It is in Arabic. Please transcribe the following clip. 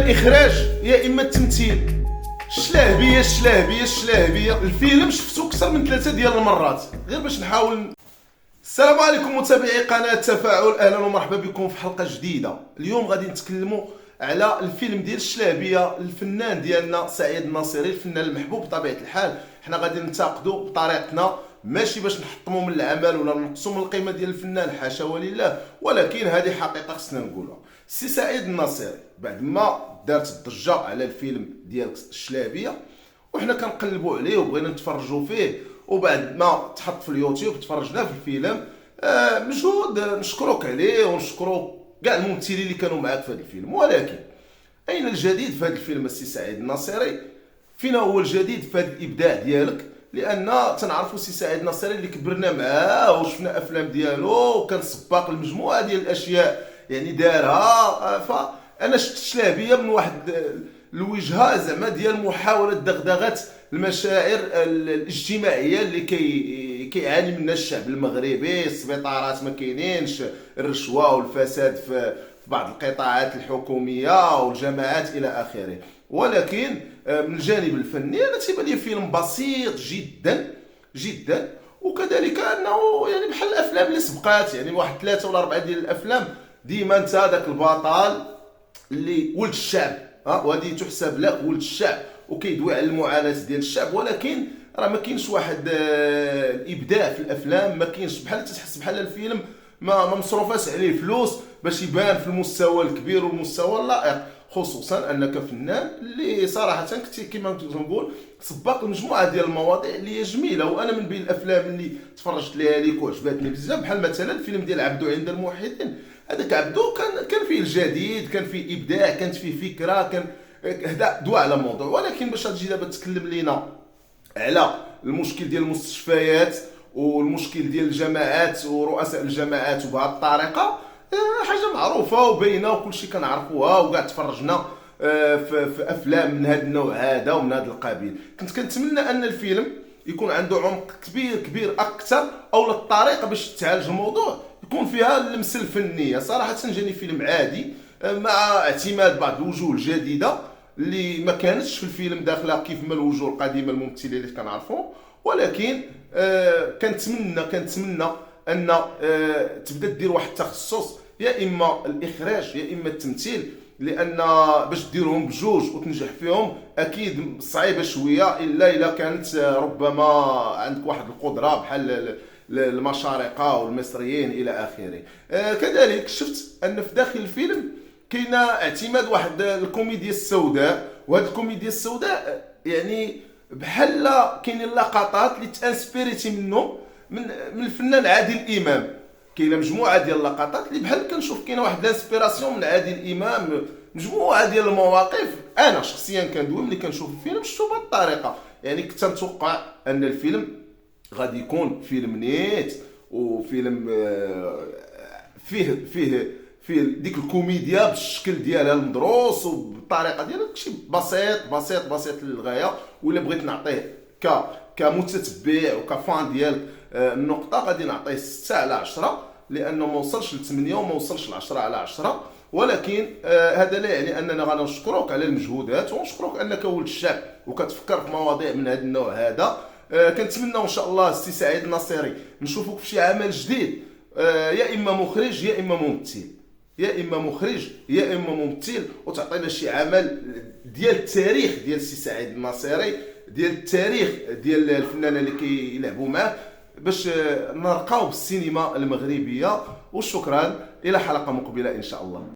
الاخراج يا اما التمثيل. الشلاهبيه الفيلم شفتو اكثر من 3 ديال المرات غير باش نحاول. السلام عليكم متابعي قناه تفاعل، اهلا ومرحبا بكم في حلقه جديده. اليوم غادي نتكلموا على الفيلم ديال الشلابيه، الفنان ديالنا سعيد الناصري، الفنان المحبوب بطبيعه الحال. حنا غادي ننتقدوا بطريقتنا، ماشي باش نحطموا من العمل ولا نقصوا من القيمه ديال الفنان، حاشا ولله، ولكن هذه حقيقه خصنا نقولها. السي سعيد الناصري بعد ما دارت الضجه على الفيلم ديال الشلابيه وحنا كنقلبوا عليه وبغينا نتفرجوا فيه، وبعد ما تحط في اليوتيوب تفرجنا في الفيلم، مجهود نشكروك عليه ونشكروا كاع الممثلين اللي كانوا معاك في هذا الفيلم. ولكن اين الجديد في هذا الفيلم السي سعيد الناصري؟ فينا هو الجديد في هذا الابداع ديالك؟ لان تنعرفوا السي سعيد الناصري اللي كبرنا معاه وشفنا افلام ديالو وكان سباق لمجموعه ديال الاشياء يعني دارها. فانا شفت الشلابيه من واحد الوجهه زعما ديال محاوله دغدغه المشاعر الاجتماعيه اللي كيعاني منها الشعب المغربي. السبيطارات ما كاينينش، الرشوه والفساد في بعض القطاعات الحكوميه والجامعات الى اخره. ولكن من الجانب الفني انا تيبان لي فيلم بسيط جدا جدا، وكذلك انه يعني بحال الافلام اللي سبقات، يعني واحد 3 ولا 4 ديال الافلام ديما انت هذاك البطل اللي ولد الشعب، وهذه تحسب لك ولد الشعب وكيدوي على المعاناه ديال الشعب. ولكن راه ما كاينش واحد الابداع في الافلام، ما كاينش، بحال تحس بحال الفيلم ما مصروفاش عليه فلوس باش يبان في المستوى الكبير والمستوى اللائق، خصوصا انك فنان اللي صراحه كنت كما تنقول سباق مجموعه ديال المواضيع اللي هي جميله. وانا من بين الافلام اللي تفرجت ليها ليك وعجبتني بزاف بحال مثلا الفيلم ديال عبدو عند الموحدين. هذاك عبدو كان فيه الجديد، كان فيه ابداع، كانت فيه فكره، كان هدا دوا على موضوع. ولكن باش تجي دابا تكلم لينا على المشكل ديال المستشفيات والمشكل ديال الجماعات ورؤساء الجماعات وبهذه الطريقه، حاجه معروفه وباينه وكلشي كنعرفوها وكاع تفرجنا في افلام من هذا النوع هذا ومن هذا القبيل. كنت كنتمنى ان الفيلم يكون عنده عمق كبير اكثر، او الطريقه باش تعالج الموضوع يكون فيها اللمسه الفنيه. صراحه جاني فيلم عادي مع اعتماد بعض الوجوه الجديده اللي ما كانتش في الفيلم داخله كيف ما الوجوه القديمه الممثلين اللي كنعرفوا. ولكن كنتمنى ان تبدا دير واحد التخصص، يا اما الاخراج يا اما التمثيل، لان باش ديرهم بجوج وتنجح فيهم اكيد صعيبه شويه، الا كانت ربما عندك واحد القدره بحال المشارقه والمصريين الى اخره. كذلك شفت ان في داخل الفيلم كاينه اعتماد واحد الكوميديا السوداء، وهذه الكوميديا السوداء يعني بحال كاينين لقطات اللي تانسبيريتي منه من الفنان عادل امام. كاينه مجموعه ديال اللقطات اللي بحال كنشوف كاينه واحد الانسبيراسيون من عادل امام، مجموعه ديال المواقف انا شخصيا كندوي ملي كنشوف الفيلم شفتو بهذه الطريقه. يعني كنت نتوقع ان الفيلم غادي يكون فيلم نيت وفيلم فيه ديك الكوميديا بالشكل ديالها المدروس وبالطريقه ديالها، داكشي بسيط للغايه. ولا بغيت نعطيه كمتتبع وكفان ديال النقطه غادي نعطيه 6 على 10، لانه ما وصلش ل 8 وما وصلش ل 10 على 10. ولكن هذا لا يعني اننا غادي نشكروك على المجهودات ونشكروك انك ولد الشعب وكتفكر في مواضيع من هذا النوع هذا. كنتمنى ان شاء الله السي سعيد الناصري نشوفوك في شي عمل جديد، يا اما مخرج يا اما ممثل، وتعطينا شي عمل ديال التاريخ ديال السي سعيد الناصري، ديال التاريخ ديال الفنانين اللي كيلعبوا معاه، باش نرقاو بالسينما المغربيه. وشكرا، الى حلقه مقبله ان شاء الله.